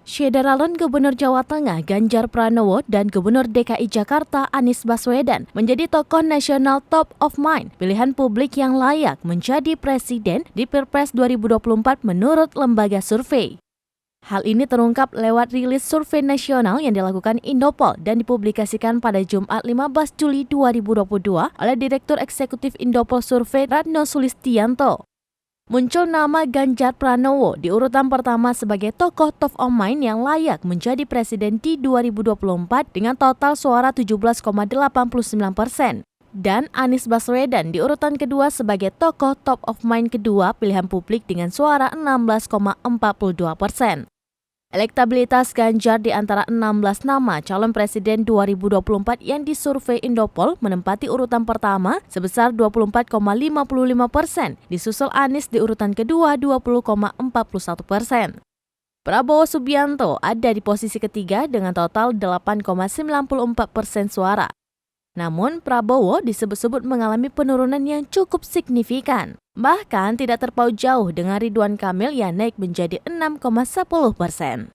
Syederalon Gubernur Jawa Tengah Ganjar Pranowo dan Gubernur DKI Jakarta Anies Baswedan menjadi tokoh nasional top of mind, pilihan publik yang layak menjadi presiden di Pilpres 2024 menurut lembaga survei. Hal ini terungkap lewat rilis survei nasional yang dilakukan Indopol dan dipublikasikan pada Jumat 15 Juli 2022 oleh Direktur Eksekutif Indopol Survei Ratno Sulistianto. Muncul nama Ganjar Pranowo di urutan pertama sebagai tokoh top of mind yang layak menjadi presiden di 2024 dengan total suara 17,89%. Dan Anies Baswedan di urutan kedua sebagai tokoh top of mind kedua pilihan publik dengan suara 16,42%. Elektabilitas Ganjar di antara 16 nama calon presiden 2024 yang disurvei Indopol menempati urutan pertama sebesar 24,55%, disusul Anies di urutan kedua 20,41%. Prabowo Subianto ada di posisi ketiga dengan total 8,94% suara. Namun Prabowo disebut-sebut mengalami penurunan yang cukup signifikan. Bahkan tidak terpaut jauh dengan Ridwan Kamil yang naik menjadi 6,10%.